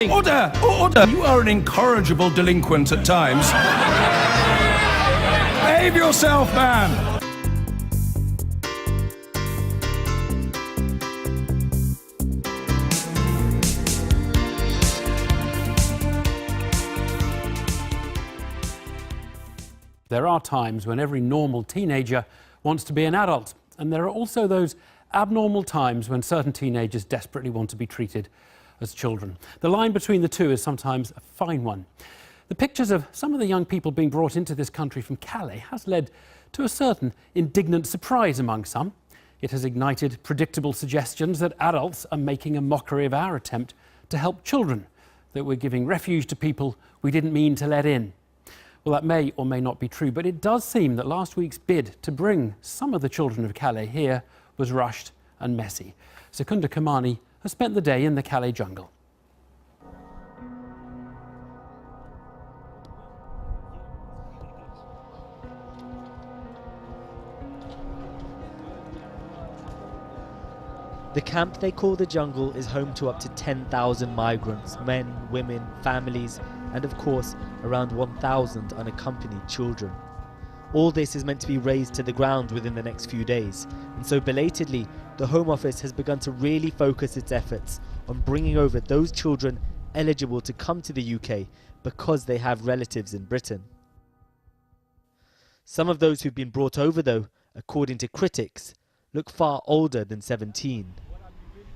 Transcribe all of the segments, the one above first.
Order! Order! You are an incorrigible delinquent at times. Behave yourself, man! There are times when every normal teenager wants to be an adult, and there are also those abnormal times when certain teenagers desperately want to be treated as children. The line between the two is sometimes a fine one. The pictures of some of the young people being brought into this country from Calais has led to a certain indignant surprise among some. It has ignited predictable suggestions that adults are making a mockery of our attempt to help children, that we're giving refuge to people we didn't mean to let in. Well, that may or may not be true, but it does seem that last week's bid to bring some of the children of Calais here was rushed and messy. Secunda Kamani has spent the day in the Calais jungle. The camp they call the jungle is home to up to 10,000 migrants, men, women, families, and of course, around 1,000 unaccompanied children. All this is meant to be razed to the ground within the next few days, and so belatedly, the Home Office has begun to really focus its efforts on bringing over those children eligible to come to the UK because they have relatives in Britain. Some of those who've been brought over, though, according to critics, look far older than 17.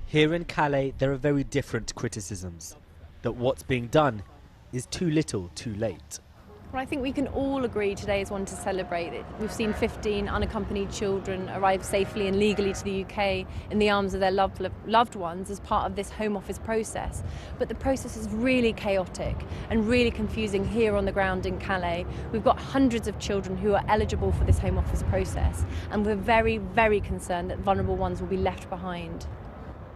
Here in Calais, there are very different criticisms, that what's being done is too little too late. Well, I think we can all agree today is one to celebrate it. We've seen 15 unaccompanied children arrive safely and legally to the UK in the arms of their loved ones as part of this Home Office process. But the process is really chaotic and really confusing here on the ground in Calais. We've got hundreds of children who are eligible for this Home Office process, and we're very, very concerned that vulnerable ones will be left behind.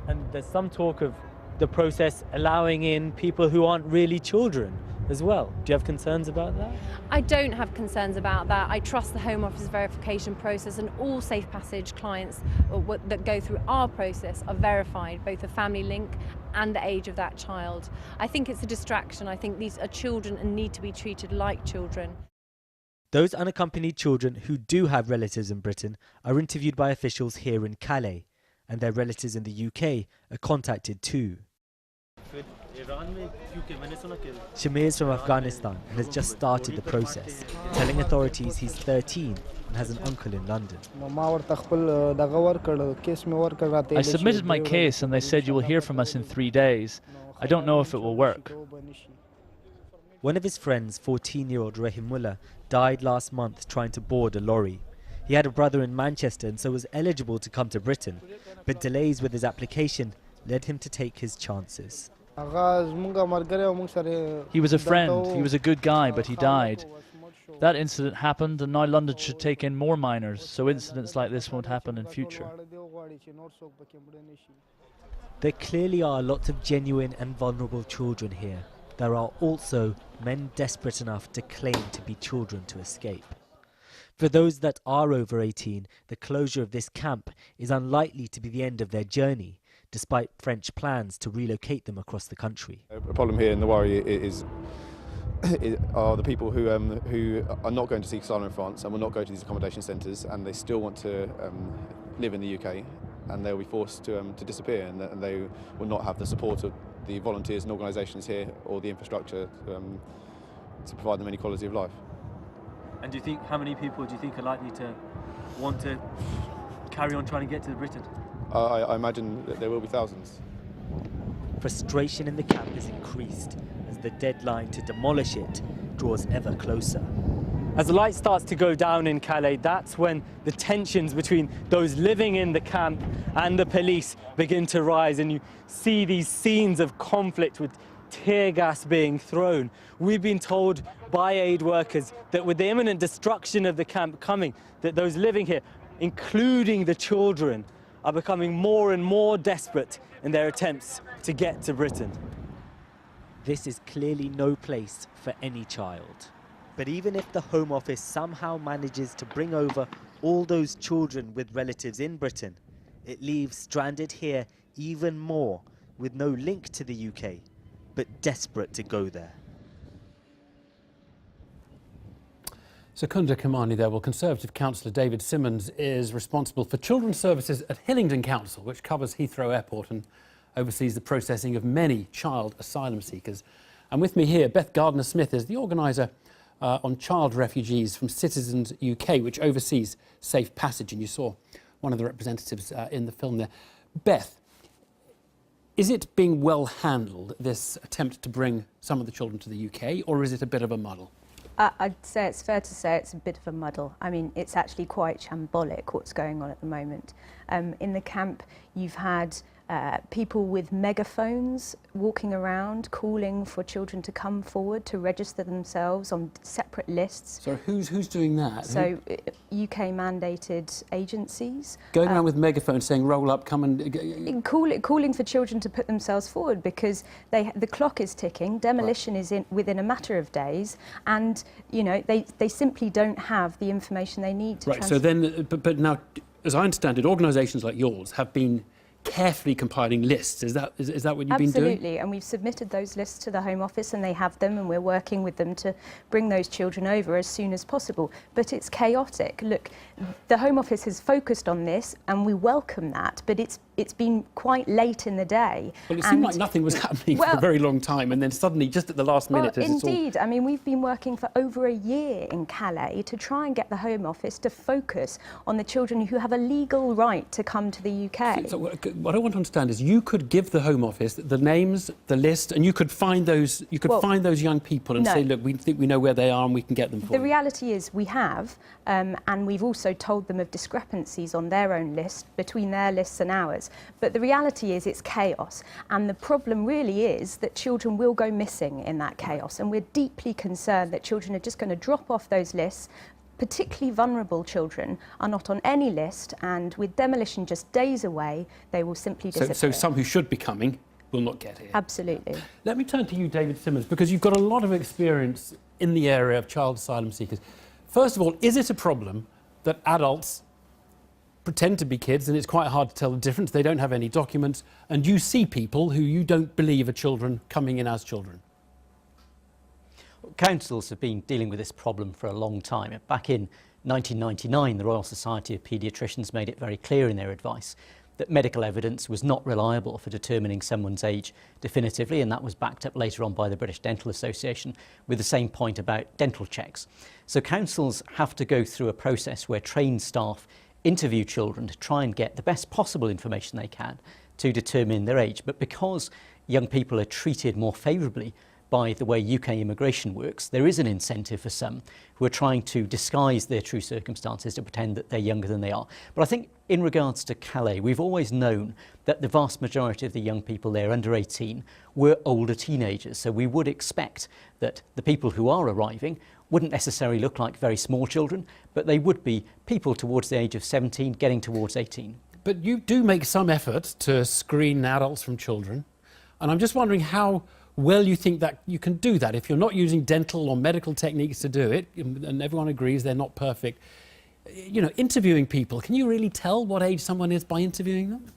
And there's some talk of the process allowing in people who aren't really children as well. Do you have concerns about that? I don't have concerns about that. I trust the Home Office verification process, and all Safe Passage clients that go through our process are verified, both the family link and the age of that child. I think it's a distraction. I think these are children and need to be treated like children. Those unaccompanied children who do have relatives in Britain are interviewed by officials here in Calais, and their relatives in the UK are contacted too. Shamir is from Afghanistan and has just started the process, telling authorities he's 13 and has an uncle in London. I submitted my case and they said you will hear from us in 3 days. I don't know if it will work. One of his friends, 14-year-old Rahimullah, died last month trying to board a lorry. He had a brother in Manchester and so was eligible to come to Britain, but delays with his application led him to take his chances. He was a friend, he was a good guy, but he died. That incident happened and now London should take in more minors, so incidents like this won't happen in future. There clearly are lots of genuine and vulnerable children here. There are also men desperate enough to claim to be children to escape. For those that are over 18, the closure of this camp is unlikely to be the end of their journey, despite French plans to relocate them across the country. The problem here and the worry are the people who are not going to seek asylum in France and will not go to these accommodation centres, and they still want to live in the UK, and they'll be forced to disappear, and they will not have the support of the volunteers and organisations here or the infrastructure to provide them any quality of life. And do you think, how many people do you think are likely to want to carry on trying to get to Britain? I imagine that there will be thousands. Frustration in the camp is increased as the deadline to demolish it draws ever closer. As the light starts to go down in Calais, that's when the tensions between those living in the camp and the police begin to rise, and you see these scenes of conflict with tear gas being thrown. We've been told by aid workers that with the imminent destruction of the camp coming, that those living here, including the children, are becoming more and more desperate in their attempts to get to Britain. This is clearly no place for any child. But even if the Home Office somehow manages to bring over all those children with relatives in Britain, it leaves stranded here even more with no link to the UK but desperate to go there. Secunda Kamani there. Well, Conservative councillor David Simmons is responsible for children's services at Hillingdon Council, which covers Heathrow Airport and oversees the processing of many child asylum seekers. And with me here, Beth Gardiner-Smith is the organiser on child refugees from Citizens UK, which oversees safe passage. And you saw one of the representatives in the film there. Beth, is it being well handled, this attempt to bring some of the children to the UK, or is it a bit of a muddle? I'd say it's fair to say it's a bit of a muddle. I mean, it's actually quite shambolic what's going on at the moment. In the camp, you've had people with megaphones walking around calling for children to come forward to register themselves on separate lists. So who's doing that? So UK mandated agencies. Going around with megaphones saying, roll up, come and... Calling for children to put themselves forward because the clock is ticking, demolition is within a matter of days, and you know they simply don't have the information they need to so then, but now, as I understand it, organisations like yours have been carefully compiling lists. Is that what you've been doing? Absolutely, and we've submitted those lists to the Home Office and they have them, and we're working with them to bring those children over as soon as possible. But it's chaotic. Look, the Home Office has focused on this and we welcome that, but it's been quite late in the day. Well, it seemed like nothing was happening for a very long time, and then suddenly, just at the last minute... Well, indeed. I mean, we've been working for over a year in Calais to try and get the Home Office to focus on the children who have a legal right to come to the UK. So what I want to understand is you could give the Home Office the names, the list, and you could find those find those young people and say, look, we think we know where they are and we can get them for you. The reality is we have, and we've also told them of discrepancies on their own list, between their lists and ours. But the reality is it's chaos, and the problem really is that children will go missing in that chaos, and we're deeply concerned that children are just going to drop off those lists. Particularly vulnerable children are not on any list, and with demolition just days away, they will simply disappear. So some who should be coming will not get here. Absolutely. Let me turn to you, David Simmons, because you've got a lot of experience in the area of child asylum seekers. First of all, is it a problem that adults pretend to be kids and it's quite hard to tell the difference? They don't have any documents, and you see people who you don't believe are children coming in as children. Councils have been dealing with this problem for a long time. Back in 1999, the Royal Society of Paediatricians made it very clear in their advice that medical evidence was not reliable for determining someone's age definitively, and that was backed up later on by the British Dental Association with the same point about dental checks. So councils have to go through a process where trained staff interview children to try and get the best possible information they can to determine their age. But because young people are treated more favourably by the way UK immigration works, there is an incentive for some who are trying to disguise their true circumstances to pretend that they're younger than they are. But I think in regards to Calais, we've always known that the vast majority of the young people there under 18 were older teenagers. So we would expect that the people who are arriving wouldn't necessarily look like very small children, but they would be people towards the age of 17, getting towards 18. But you do make some effort to screen adults from children, and I'm just wondering how well you think that you can do that if you're not using dental or medical techniques to do it, and everyone agrees they're not perfect. You know, interviewing people, can you really tell what age someone is by interviewing them?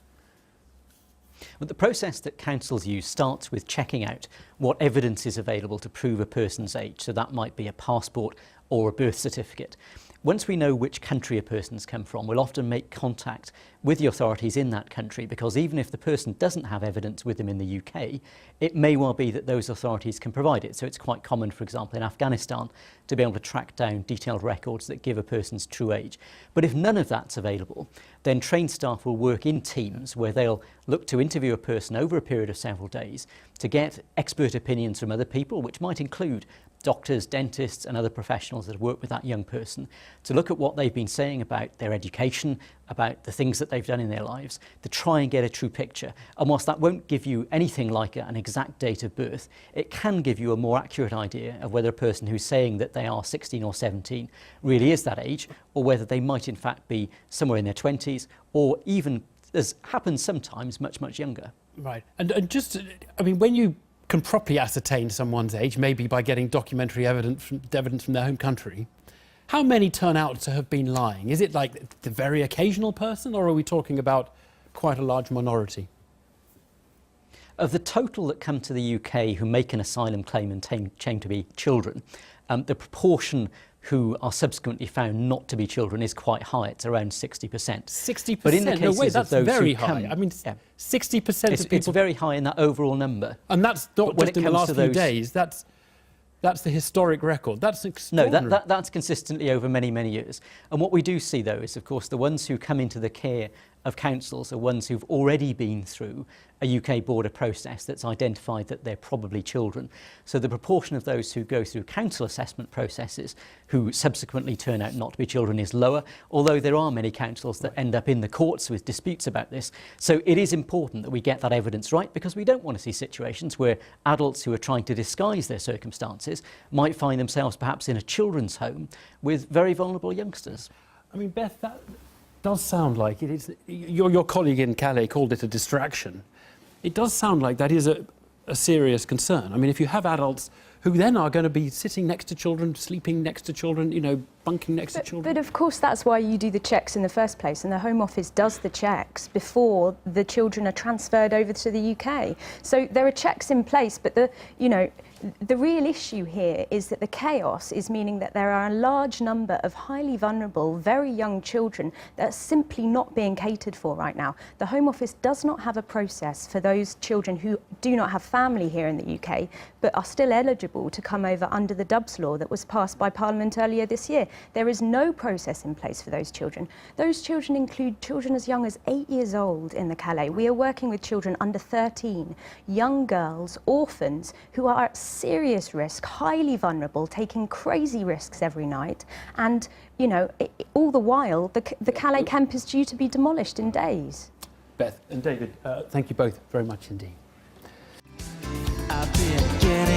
Well, the process that councils use starts with checking out what evidence is available to prove a person's age. So that might be a passport or a birth certificate. Once we know which country a person's come from, we'll often make contact with the authorities in that country, because even if the person doesn't have evidence with them in the UK, it may well be that those authorities can provide it. So it's quite common, for example, in Afghanistan, to be able to track down detailed records that give a person's true age. But if none of that's available, then trained staff will work in teams where they'll look to interview a person over a period of several days to get expert opinions from other people, which might include doctors, dentists and other professionals that work with that young person, to look at what they've been saying about their education, about the things that they've done in their lives, to try and get a true picture. And whilst that won't give you anything like an exact date of birth, it can give you a more accurate idea of whether a person who's saying that they are 16 or 17 really is that age, or whether they might in fact be somewhere in their 20s, or even, as happens sometimes, much, much younger. Right. And just, I mean, when you can properly ascertain someone's age, maybe by getting documentary evidence from their home country, how many turn out to have been lying? Is it like the very occasional person, or are we talking about quite a large minority? Of the total that come to the UK who make an asylum claim and claim to be children, the proportion who are subsequently found not to be children is quite high. It's around 60%. 60%? But in the cases no, wait, that's of those very who high. come, I mean, yeah, 60% of people... It's very high in that overall number. And that's not when just in the last few days, that's the historic record. That's extraordinary. No, that's consistently over many, many years. And what we do see, though, is, of course, the ones who come into the care of councils are ones who've already been through a UK border process that's identified that they're probably children. So the proportion of those who go through council assessment processes who subsequently turn out not to be children is lower, although there are many councils that end up in the courts with disputes about this. So it is important that we get that evidence right, because we don't want to see situations where adults who are trying to disguise their circumstances might find themselves perhaps in a children's home with very vulnerable youngsters. I mean, Beth, that does sound like it is... Your colleague in Calais called it a distraction. It does sound like that is a serious concern. I mean, if you have adults who then are going to be sitting next to children, sleeping next to children, you know, bunking next to children. But of course that's why you do the checks in the first place, and the Home Office does the checks before the children are transferred over to the UK. So there are checks in place, but the real issue here is that the chaos is meaning that there are a large number of highly vulnerable, very young children that are simply not being catered for right now. The Home Office does not have a process for those children who do not have family here in the UK, but are still eligible to come over under the Dubs law that was passed by Parliament earlier this year. There is no process in place for those children. Those children include children as young as 8 years old in the Calais. We are working with children under 13, young girls, orphans, who are at serious risk, highly vulnerable, taking crazy risks every night. And, all the while, the Calais camp is due to be demolished in days. Beth and David, thank you both very much indeed. I've been getting